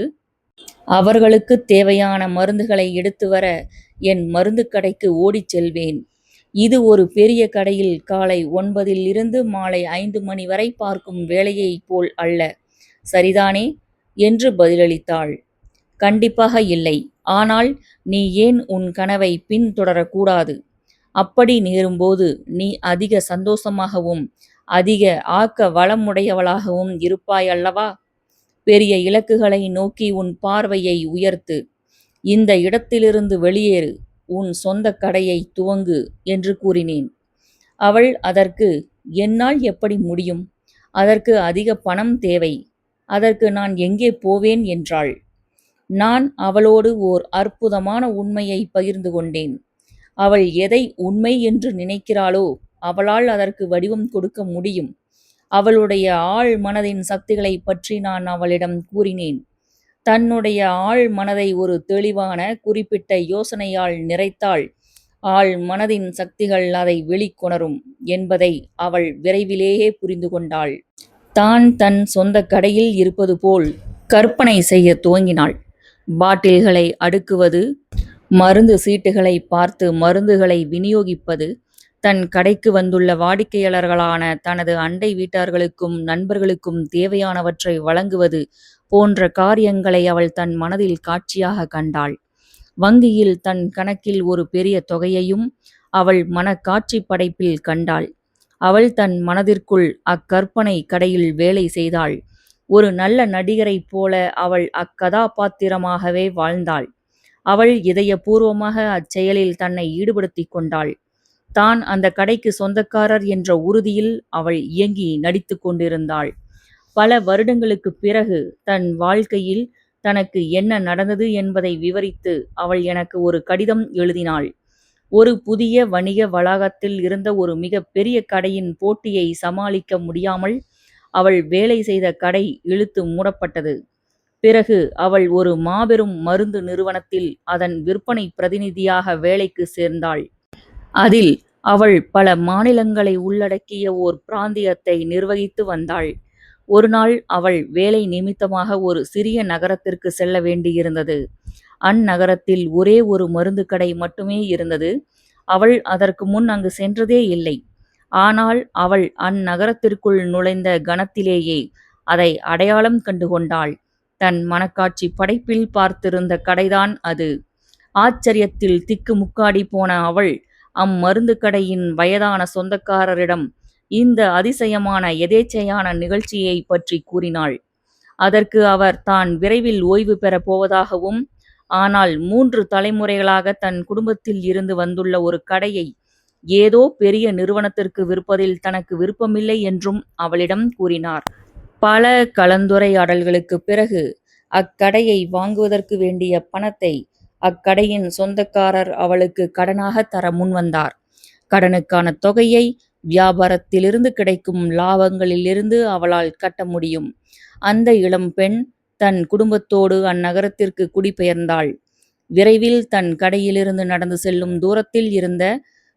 Speaker 1: அவர்களுக்கு தேவையான மருந்துகளை எடுத்து வர என் மருந்து கடைக்கு ஓடிச் செல்வேன். இது ஒரு பெரிய கடையில் காலை 9 மாலை 5 மணி வரை பார்க்கும் வேலையைப் போல் அல்ல, சரிதானே என்று பதிலளித்தாள். கண்டிப்பாக இல்லை. ஆனால் நீ ஏன் உன் கனவை பின்தொடரக்கூடாது? அப்படி நேரும்போது நீ அதிக சந்தோஷமாகவும் அதிக ஆக்க வளமுடையவளாகவும் இருப்பாய் அல்லவா? பெரிய இலக்குகளை நோக்கி உன் பார்வையை உயர்த்து. இந்த இடத்திலிருந்து வெளியேறு. உன் சொந்த கடையை துவங்கு என்று கூறினேன். அவள் அதற்கு, என்னால் எப்படி முடியும்? அதற்கு அதிக பணம் தேவை. அதற்கு நான் எங்கே போவேன் என்றாள். நான் அவளோடு ஓர் அற்புதமான உண்மையை பகிர்ந்து கொண்டேன். அவள் எதை உண்மை என்று நினைக்கிறாளோ அவளால் அதற்கு வடிவம் கொடுக்க முடியும். அவளுடைய ஆழ் மனதின் சக்திகளைப் பற்றி நான் அவளிடம் கூறினேன். தன்னுடைய ஆழ் மனதை ஒரு தெளிவான குறிப்பிட்ட யோசனையால் நிறைத்தால் ஆழ் மனதின் சக்திகள் அதை வெளிக்கொணரும் என்பதை அவள் விரைவிலேயே புரிந்து கொண்டாள். தான் தன் சொந்த கடையில் இருப்பது போல் கற்பனை செய்யத் துவங்கினாள். பாட்டில்களை அடுக்குவது, மருந்து சீட்டுகளை பார்த்து மருந்துகளை விநியோகிப்பது, தன் கடைக்கு வந்துள்ள வாடிக்கையாளர்களான தனது அண்டை வீட்டார்களுக்கும் நண்பர்களுக்கும் தேவையானவற்றை வழங்குவது போன்ற காரியங்களை அவள் தன் மனதில் காட்சியாகக் கண்டாள். வங்கியில் தன் கணக்கில் ஒரு பெரிய தொகையையும் அவள் மனக்காட்சிப் படைப்பில் கண்டாள். அவள் தன் மனதிற்குள் அக்கற்பனை கடையில் வேலை செய்தாள். ஒரு நல்ல நடிகரைப் போல அவள் அக்கதாபாத்திரமாகவே வாழ்ந்தாள். அவள் இதயபூர்வமாக அச்செயலில் தன்னை ஈடுபடுத்திக் கொண்டாள். தான் அந்த கடைக்கு சொந்தக்காரர் என்ற உறுதியில் அவள் இயங்கி நடித்துக் கொண்டிருந்தாள். பல வருடங்களுக்குப் பிறகு தன் வாழ்க்கையில் தனக்கு என்ன நடந்தது என்பதை விவரித்து அவள் எனக்கு ஒரு கடிதம் எழுதினாள். ஒரு புதிய வணிக வளாகத்தில் இருந்த ஒரு மிகப் பெரிய கடையின் போட்டியை சமாளிக்க முடியாமல் அவள் வேலை செய்த கடை இழுத்து மூடப்பட்டது. பிறகு அவள் ஒரு மாபெரும் மருந்து நிறுவனத்தில் அதன் விற்பனை பிரதிநிதியாக வேலைக்கு சேர்ந்தாள். அதில் அவள் பல மாநிலங்களை உள்ளடக்கிய ஓர் பிராந்தியத்தை நிர்வகித்து வந்தாள். ஒரு நாள் அவள் வேலை நிமித்தமாக ஒரு சிறிய நகரத்திற்கு செல்ல வேண்டியிருந்தது. அந்நகரத்தில் ஒரே ஒரு மருந்து கடை மட்டுமே இருந்தது. அவள் அதற்கு முன் அங்கு சென்றதே இல்லை. ஆனால் அவள் அந்நகரத்திற்குள் நுழைந்த கணத்திலேயே அதை அடையாளம் கண்டு கொண்டாள். தன் மனக்காட்சி படைப்பில் பார்த்திருந்த கடைதான் அது. ஆச்சரியத்தில் திக்குமுக்காடி போன அவள் அம்மருந்து கடையின் வயதான சொந்தக்காரரிடம் இந்த அதிசயமான எதேச்சையான நிகழ்ச்சியை பற்றி கூறினாள். அதற்கு அவர் தான் விரைவில் ஓய்வு பெறப் போவதாகவும், ஆனால் 3 தலைமுறைகளாக தன் குடும்பத்தில் இருந்து வந்துள்ள ஒரு கடையை ஏதோ பெரிய நிறுவனத்திற்கு விற்பதில் தனக்கு விருப்பமில்லை என்றும் அவளிடம் கூறினார். பல கலந்துரையாடல்களுக்குப் பிறகு அக்கடையை வாங்குவதற்கு வேண்டிய பணத்தை அக்கடையின் சொந்தக்காரர் அவளுக்கு கடனாகத் தர முன்வந்தார். கடனுக்கான தொகையை வியாபாரத்திலிருந்து கிடைக்கும் லாபங்களிலிருந்து அவளால் கட்ட முடியும். அந்த இளம்பெண் தன் குடும்பத்தோடு அந்நகரத்திற்கு குடிபெயர்ந்தாள். விரைவில் தன் கடையிலிருந்து நடந்து செல்லும் தூரத்தில் இருந்த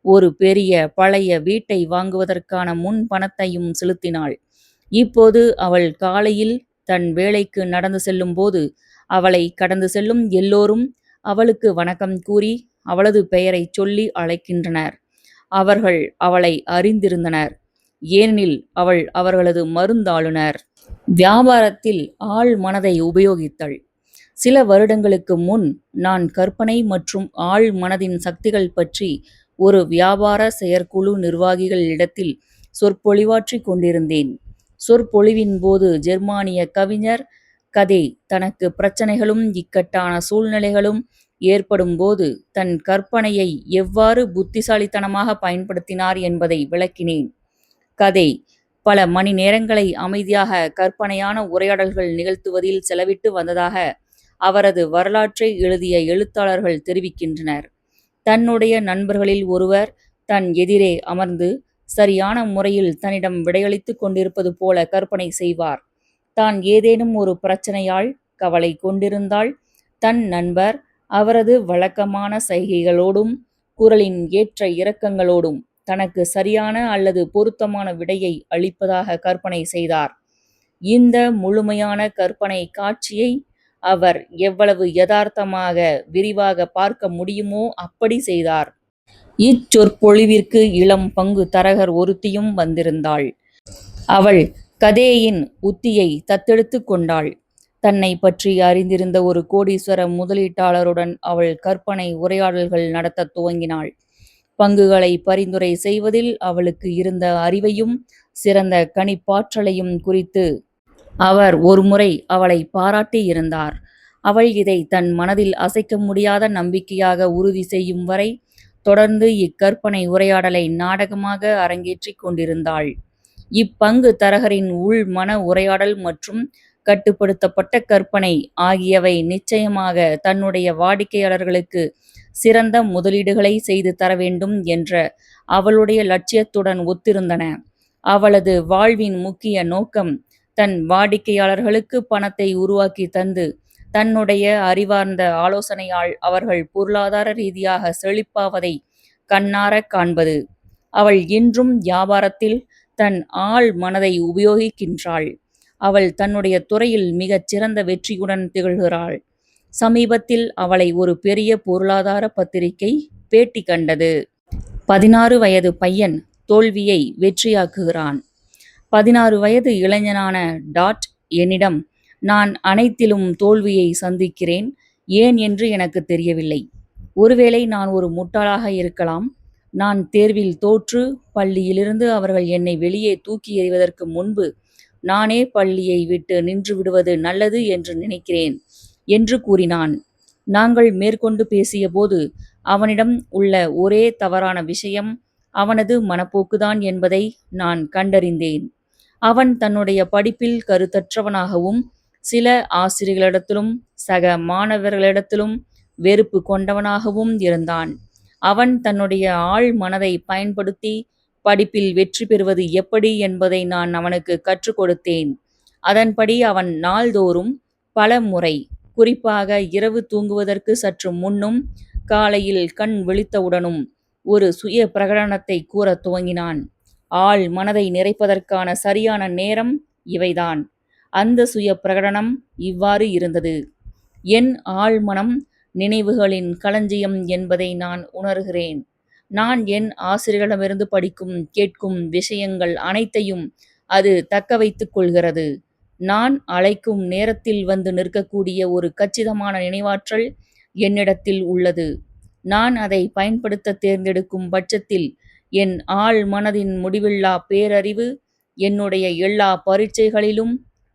Speaker 1: ஒரு பெரிய பழைய வீட்டை வாங்குவதற்கான முன் பணத்தையும் செலுத்தினாள். இப்போது அவள் காலையில் தன் வேலைக்கு நடந்து செல்லும்போது அவளை கடந்து செல்லும் எல்லோரும் அவளுக்கு வணக்கம் கூறி அவளது பெயரைச் சொல்லி அழைக்கின்றனர். அவர்கள் அவளை அறிந்திருந்தனர், ஏனெனில் அவள் அவர்களது மருந்தாளுநர். வியாபாரத்தில் ஆழ் மனதை உபயோகித்தல். சில வருடங்களுக்கு முன் நான் கற்பனை மற்றும் ஆழ் மனதின் சக்திகள் பற்றி ஒரு வியாபார செயற்குழு நிர்வாகிகளிடத்தில் சொற்பொழிவாற்றிக் கொண்டிருந்தேன். சொற்பொழிவின் போது ஜெர்மானிய கவிஞர் கதே தனக்கு பிரச்சனைகளும் இக்கட்டான சூழ்நிலைகளும் ஏற்படும்போது தன் கற்பனையை எவ்வாறு புத்திசாலித்தனமாக பயன்படுத்தினார் என்பதை விளக்கினேன். கதே பல மணி நேரங்களை அமைதியாக கற்பனையான உரையாடல்கள் நிகழ்த்துவதில் செலவிட்டு வந்ததாக அவரது வரலாற்றை எழுதிய எழுத்தாளர்கள் தெரிவிக்கின்றனர். தன்னுடைய நண்பர்களில் ஒருவர் தன் எதிரே அமர்ந்து சரியான முறையில் தன்னிடம் விடையளித்துக் கொண்டிருப்பது போல கற்பனை செய்வார். தான் ஏதேனும் ஒரு பிரச்சனையால் கவலை கொண்டிருந்தால் தன் நண்பர் அவரது வழக்கமான சைகைகளோடும் குரலின் ஏற்ற இறக்கங்களோடும் தனக்கு சரியான அல்லது பொருத்தமான விடையை அளிப்பதாக கற்பனை செய்தார். இந்த முழுமையான கற்பனை காட்சியை அவர் எவ்வளவு யதார்த்தமாக விரிவாக பார்க்க முடியுமோ அப்படி செய்தார். இச்சொற்பொழிவிற்கு இளம் பங்கு தரகர் ஒருத்தியும் வந்திருந்தாள். அவள் கதேயின் உத்தியை தத்தெடுத்துக் கொண்டாள். தன்னை பற்றி அறிந்திருந்த ஒரு கோடீஸ்வர முதலீட்டாளருடன் அவள் கற்பனை உரையாடல்கள் நடத்தத் துவங்கினாள். பங்குகளை பரிந்துரை செய்வதில் அவளுக்கு இருந்த அறிவையும் சிறந்த கணிப்பாற்றலையும் குறித்து அவர் ஒருமுறை அவளை பாராட்டியிருந்தார். அவள் இதை தன் மனதில் அசைக்க முடியாத நம்பிக்கையாக உறுதி செய்யும் வரை தொடர்ந்து இக்கற்பனை உரையாடலை நாடகமாக அரங்கேற்றிக் கொண்டிருந்தாள். இப்பங்கு தரகரின் உள் மன உரையாடல் மற்றும் கட்டுப்படுத்தப்பட்ட கற்பனை ஆகியவை நிச்சயமாக தன்னுடைய வாடிக்கையாளர்களுக்கு சிறந்த முதலீடுகளை செய்து தர வேண்டும் என்ற அவளுடைய லட்சியத்துடன் ஒத்திருந்தன. அவளது வாழ்வின் முக்கிய நோக்கம் தன் வாடிக்கையாளர்களுக்கு பணத்தை உருவாக்கி தந்து, தன்னுடைய அறிவார்ந்த ஆலோசனையால் அவர்கள் பொருளாதார ரீதியாக செழிப்பாவதை கண்ணாரக் காண்பது. அவள் இன்றும் வியாபாரத்தில் தன் ஆழ் மனதை உபயோகிக்கின்றாள். அவள் தன்னுடைய துறையில் மிகச் சிறந்த வெற்றியுடன் திகழ்கிறாள். சமீபத்தில் அவளை ஒரு பெரிய பொருளாதார பத்திரிகை பேட்டி கண்டது. 16 வயது பையன் தோல்வியை வெற்றியாக்குகிறான். 16 வயது இளைஞனான டாட் என்னிடம், நான் அனைத்திலும் தோல்வியை சந்திக்கிறேன், ஏன் என்று எனக்கு தெரியவில்லை. ஒருவேளை நான் ஒரு முட்டாளாக இருக்கலாம். நான் தேர்வில் தோற்று பள்ளியிலிருந்து அவர்கள் என்னை வெளியே தூக்கி எறிவதற்கு முன்பு நானே பள்ளியை விட்டு நின்று விடுவது நல்லது என்று நினைக்கிறேன் என்று கூறினான். நாங்கள் மேற்கொண்டு பேசியபோது அவனிடம் உள்ள ஒரே தவறான விஷயம் அவனது மனப்போக்குதான் என்பதை நான் கண்டறிந்தேன். அவன் தன்னுடைய படிப்பில் கருத்தற்றவனாகவும், சில ஆசிரியர்களிடத்திலும் சக மாணவர்களிடத்திலும் வெறுப்பு கொண்டவனாகவும் இருந்தான். அவன் தன்னுடைய ஆழ் மனதை பயன்படுத்தி படிப்பில் வெற்றி பெறுவது எப்படி என்பதை நான் அவனுக்கு கற்றுக் கொடுத்தேன். அதன்படி அவன் நாள்தோறும் பல முறை, குறிப்பாக இரவு தூங்குவதற்கு சற்று முன்னும் காலையில் கண் விழித்தவுடனும் ஒரு சுய பிரகடனத்தை கூறத் துவங்கினான். ஆழ் மனதை நிறைப்பதற்கான சரியான நேரம் இவைதான். அந்த சுய பிரகடனம் இவ்வாறு இருந்தது: என் ஆழ்மனம் நினைவுகளின் களஞ்சியம் என்பதை நான் உணர்கிறேன். நான் என் ஆசிரியர்களிடமிருந்து படிக்கும், கேட்கும் விஷயங்கள் அனைத்தையும் அது தக்க வைத்துக் கொள்கிறது. நான் அழைக்கும் நேரத்தில் வந்து நிற்கக்கூடிய ஒரு கச்சிதமான நினைவாற்றல் என்னிடத்தில் உள்ளது. நான் அதை பயன்படுத்த தேர்ந்தெடுக்கும் பட்சத்தில் என் ஆழ் மனதின் முடிவில்லா பேரறிவு என்னுடைய எல்லா பரீட்சைகளிலும்,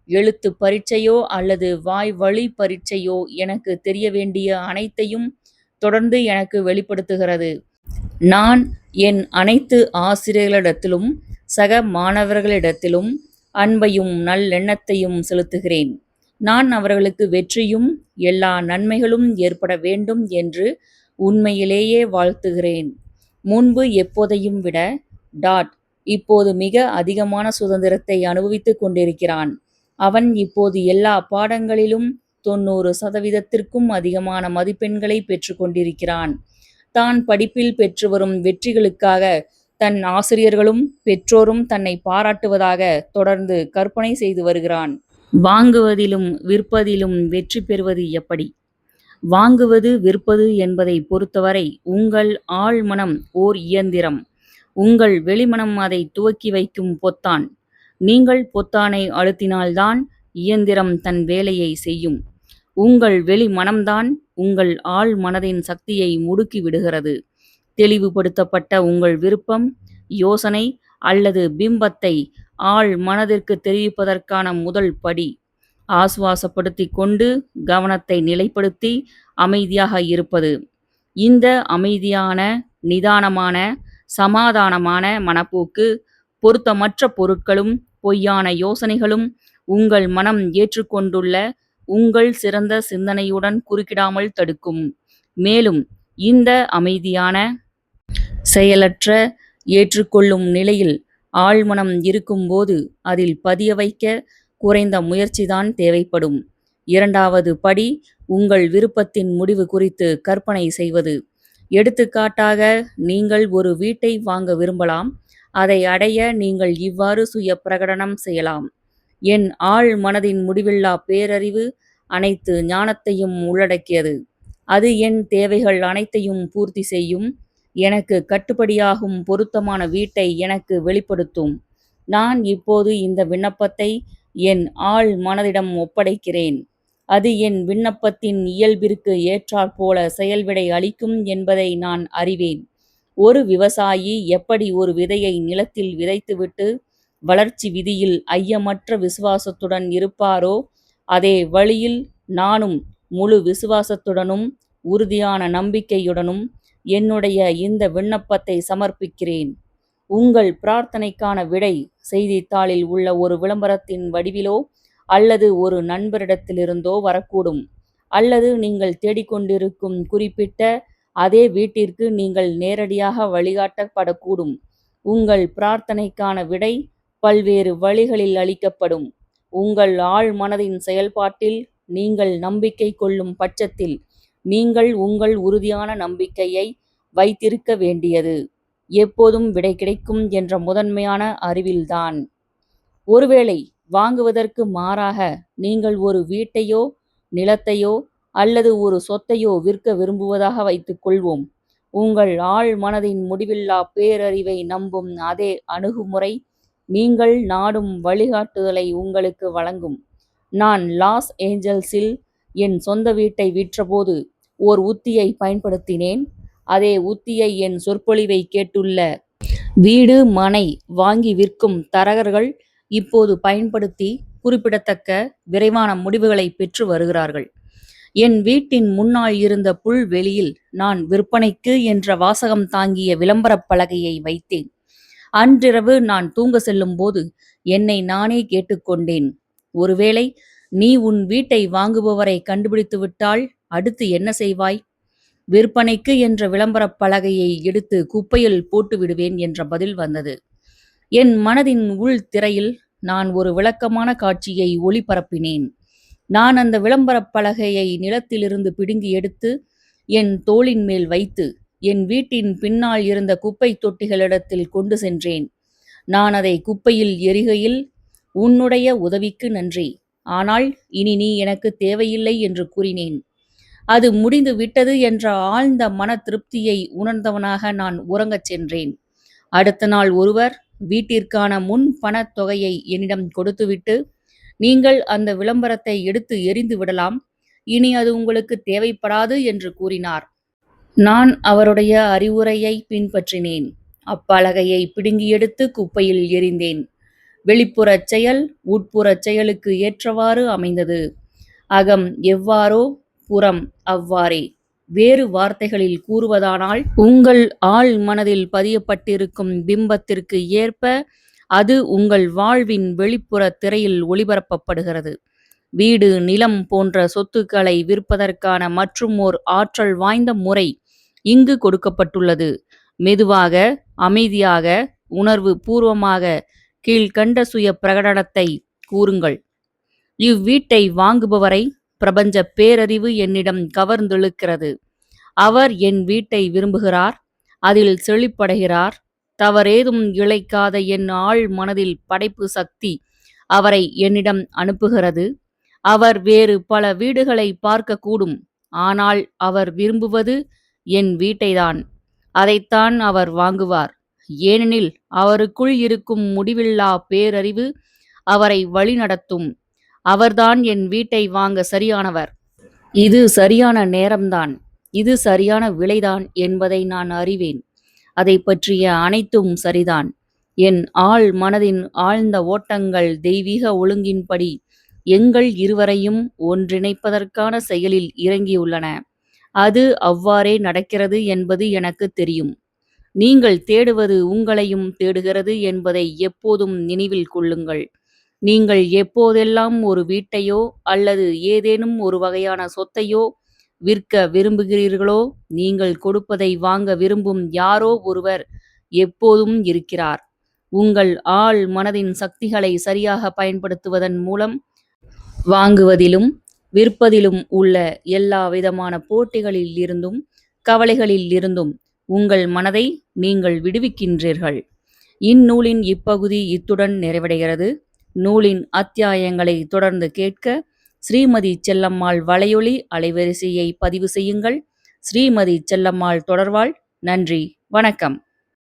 Speaker 1: எழுத்து பரீட்சையோ அல்லது வாய்வழி பரீட்சையோ, எனக்கு தெரிய வேண்டிய அனைத்தையும் தொடர்ந்து எனக்கு வெளிப்படுத்துகிறது. நான் என் அனைத்து ஆசிரியர்களிடத்திலும் சக மாணவர்களிடத்திலும் அன்பையும் நல்லெண்ணத்தையும் செலுத்துகிறேன். நான் அவர்களுக்கு வெற்றியும் எல்லா நன்மைகளும் ஏற்பட வேண்டும் என்று உண்மையிலேயே வாழ்த்துகிறேன். முன்பு எப்போதையும் விட டாட் இப்போது மிக அதிகமான சுதந்திரத்தை அனுபவித்துக் கொண்டிருக்கிறான். அவன் இப்போது எல்லா பாடங்களிலும் 90% அதிகமான மதிப்பெண்களை பெற்றுக் கொண்டிருக்கிறான். தான் படிப்பில் பெற்று வரும் வெற்றிகளுக்காக தன் ஆசிரியர்களும் பெற்றோரும் தன்னை பாராட்டுவதாக தொடர்ந்து கற்பனை செய்து வருகிறான். வாங்குவதிலும் விற்பதிலும் வெற்றி பெறுவது எப்படி? வாங்குவது, விற்பது என்பதை பொறுத்தவரை உங்கள் ஆழ்மனம் ஓர் இயந்திரம். உங்கள் வெளிமனம் அதை துவக்கி வைக்கும் பொத்தான். நீங்கள் பொத்தானை அழுத்தினால்தான் இயந்திரம் தன் வேலையை செய்யும். உங்கள் வெளி மனம்தான் உங்கள் ஆழ் மனதின் சக்தியை முடுக்கி விடுகிறது. தெளிவுபடுத்தப்பட்ட உங்கள் விருப்பம், யோசனை அல்லது பிம்பத்தை ஆழ் மனதிற்கு தெரிவிப்பதற்கான முதல் படி ஆசுவாசப்படுத்திக் கொண்டு கவனத்தை நிலைப்படுத்தி அமைதியாக இருப்பது. இந்த அமைதியான, நிதானமான, சமாதானமான மனப்போக்கு பொருத்தமற்ற பொருட்களும் பொய்யான யோசனைகளும் உங்கள் மனம் ஏற்றுக்கொண்டுள்ள உங்கள் சிறந்த சிந்தனையுடன் குறுக்கிடாமல் தடுக்கும். மேலும் இந்த அமைதியான, செயலற்ற, ஏற்றுக்கொள்ளும் நிலையில் ஆழ்மனம் இருக்கும்போது அதில் பதிய வைக்க குறைந்த முயற்சிதான் தேவைப்படும். இரண்டாவது படி உங்கள் விருப்பத்தின் முடிவு குறித்து கற்பனை செய்வது. எடுத்துக்காட்டாக, நீங்கள் ஒரு வீட்டை வாங்க விரும்பலாம். அதை அடைய நீங்கள் இவ்வாறு சுய பிரகடனம் செய்யலாம்: என் ஆழ் மனதின் முடிவில்லா பேரறிவு அனைத்து ஞானத்தையும் உள்ளடக்கியது. அது என் தேவைகள் அனைத்தையும் பூர்த்தி செய்யும். எனக்கு கட்டுப்படியாகும் பொருத்தமான வீட்டை எனக்கு வெளிப்படுத்தும். நான் இப்போது இந்த விண்ணப்பத்தை என் ஆழ் மனதிடம் ஒப்படைக்கிறேன். அது என் விண்ணப்பத்தின் இயல்பிற்கு ஏற்றாற்போல செயல்விடை அளிக்கும் என்பதை நான் அறிவேன். ஒரு விவசாயி எப்படி ஒரு விதையை நிலத்தில் விதைத்துவிட்டு வளர்ச்சி விதியில் ஐயமற்ற விசுவாசத்துடன் இருப்பாரோ, அதே வழியில் நானும் முழு விசுவாசத்துடனும் உறுதியான நம்பிக்கையுடனும் என்னுடைய இந்த விண்ணப்பத்தை சமர்ப்பிக்கிறேன். உங்கள் பிரார்த்தனைக்கான விடை செய்தித்தாளில் உள்ள ஒரு விளம்பரத்தின் வடிவிலோ அல்லது ஒரு நண்பரிடத்திலிருந்தோ வரக்கூடும். அல்லது நீங்கள் தேடிக்கொண்டிருக்கும் குறிப்பிட்ட அதே வீட்டிற்கு நீங்கள் நேரடியாக வழிகாட்டப்படக்கூடும். உங்கள் பிரார்த்தனைக்கான விடை பல்வேறு வழிகளில் அளிக்கப்படும். உங்கள் ஆழ் மனதின் செயல்பாட்டில் நீங்கள் நம்பிக்கை கொள்ளும் பட்சத்தில் நீங்கள் உங்கள் உறுதியான நம்பிக்கையை வைத்திருக்க வேண்டியது எப்போதும் விடை கிடைக்கும் என்ற முதன்மையான அறிவில்தான். ஒருவேளை வாங்குவதற்கு மாறாக நீங்கள் ஒரு வீட்டையோ நிலத்தையோ அல்லது ஒரு சொத்தையோ விற்க விரும்புவதாக வைத்துக் கொள்வோம். உங்கள் ஆழ் மனதின் முடிவில்லா பேரறிவை நம்பும் அதே அணுகுமுறை நீங்கள் நாடும் வழிகாட்டுதலை உங்களுக்கு வழங்கும். நான் லாஸ் ஏஞ்சல்ஸில் என் சொந்த வீட்டை விற்றபோது ஓர் உத்தியை பயன்படுத்தினேன். அதே உத்தியை என் சொற்பொழிவை கேட்டுள்ள வீடு மனை வாங்கி விற்கும் தரகர்கள் இப்போது பயன்படுத்தி குறிப்பிடத்தக்க விரைவான முடிவுகளை பெற்று வருகிறார்கள். என் வீட்டின் முன்னால் இருந்த புல்வெளியில் நான் விற்பனைக்கு என்ற வாசகம் தாங்கிய விளம்பரப் பலகையை வைத்தேன். அன்றிரவு நான் தூங்க செல்லும் போது என்னை நானே கேட்டுக்கொண்டேன், ஒருவேளை நீ உன் வீட்டை வாங்குபவரை கண்டுபிடித்து விட்டால் அடுத்து என்ன செய்வாய்? விற்பனைக்கு என்ற விளம்பரப் பலகையை எடுத்து குப்பையில் போட்டு விடுவேன் என்ற பதில் வந்தது. என் மனதின் உள் திரையில் நான் ஒரு விளக்கமான காட்சியை ஒளிபரப்பினேன். நான் அந்த விளம்பரப் பலகையை நிலத்திலிருந்து பிடுங்கி எடுத்து என் தோளின் மேல் வைத்து என் வீட்டின் பின்னால் இருந்த குப்பை தொட்டிகளிடத்தில் கொண்டு சென்றேன். நான் அதை குப்பையில் எறிகையில், உன்னுடைய உதவிக்கு நன்றி, ஆனால் இனி நீ எனக்கு தேவையில்லை என்று கூறினேன். அது முடிந்து விட்டது என்ற ஆழ்ந்த மன திருப்தியை உணர்ந்தவனாக நான் உறங்கச் சென்றேன். அடுத்த நாள் ஒருவர் வீட்டிற்கான முன் பணத் தொகையை என்னிடம் கொடுத்துவிட்டு, நீங்கள் அந்த விளம்பரத்தை எடுத்து எறிந்து விடலாம், இனி அது உங்களுக்கு தேவைப்படாது என்று கூறினார். நான் அவருடைய அறிவுரையை பின்பற்றினேன். அப்பலகையை பிடுங்கி எடுத்து குப்பையில் எறிந்தேன். வெளிப்புறச் செயல் உட்புறச் செயலுக்கு ஏற்றவாறு அமைந்தது. அகம் எவ்வாறோ புறம் அவ்வாறே. வேறு வார்த்தைகளில் கூறுவதானால், உங்கள் ஆழ் மனதில் பதியப்பட்டிருக்கும் பிம்பத்திற்கு ஏற்ப அது உங்கள் வாழ்வின் வெளிப்புற திரையில் ஒளிபரப்பப்படுகிறது. வீடு நிலம் போன்ற சொத்துக்களை விற்பதற்கான மற்றுமோர் ஆற்றல் வாய்ந்த முறை இங்கு கொடுக்கப்பட்டுள்ளது. மெதுவாக, அமைதியாக, உணர்வு பூர்வமாக கீழ்கண்ட சுய பிரகடனத்தை கூறுங்கள். இவ்வீட்டை வாங்குபவரை பிரபஞ்ச பேரறிவு என்னிடம் கவர்ந்தெழுக்கிறது. அவர் என் வீட்டை விரும்புகிறார், அதில் செழிப்படைகிறார். தவறேதும் இழைக்காத என் ஆழ் மனதில் படைப்பு சக்தி அவரை என்னிடம் அனுப்புகிறது. அவர் வேறு பல வீடுகளை பார்க்கக்கூடும், ஆனால் அவர் விரும்புவது என் வீட்டைதான். அதைத்தான் அவர் வாங்குவார். ஏனெனில் அவருக்குள் இருக்கும் முடிவில்லா பேரறிவு அவரை வழிநடத்தும். அவர்தான் என் வீட்டை வாங்க சரியானவர். இது சரியான நேரம்தான், இது சரியான விலைதான் என்பதை நான் அறிவேன். அதை பற்றிய அனைத்தும் சரிதான். என் ஆழ் மனதின் ஆழ்ந்த ஓட்டங்கள் தெய்வீக ஒழுங்கின்படி எங்கள் இருவரையும் ஒன்றிணைப்பதற்கான செயலில் இறங்கியுள்ளன. அது அவ்வாறே நடக்கிறது என்பது எனக்கு தெரியும். நீங்கள் தேடுவது உங்களையும் தேடுகிறது என்பதை எப்போதும் நினைவில் கொள்ளுங்கள். நீங்கள் எப்போதெல்லாம் ஒரு வீட்டையோ அல்லது ஏதேனும் ஒரு வகையான சொத்தையோ விற்க விரும்புகிறீர்களோ, நீங்கள் கொடுப்பதை வாங்க விரும்பும் யாரோ ஒருவர் எப்போதும் இருக்கிறார். உங்கள் ஆழ் மனதின் சக்திகளை சரியாக பயன்படுத்துவதன் மூலம் வாங்குவதிலும் விற்பதிலும் உள்ள எல்லா விதமான போட்டிகளில் இருந்தும் கவலைகளில் இருந்தும் உங்கள் மனதை நீங்கள் விடுவிக்கின்றீர்கள். இந்நூலின் இப்பகுதி இத்துடன் நிறைவடைகிறது. நூலின் அத்தியாயங்களை தொடர்ந்து கேட்க ஸ்ரீமதி செல்லம்மாள் வலையொலி அலைவரிசையை பதிவு செய்யுங்கள். ஸ்ரீமதி செல்லம்மாள் தொடர்வாள். நன்றி, வணக்கம்.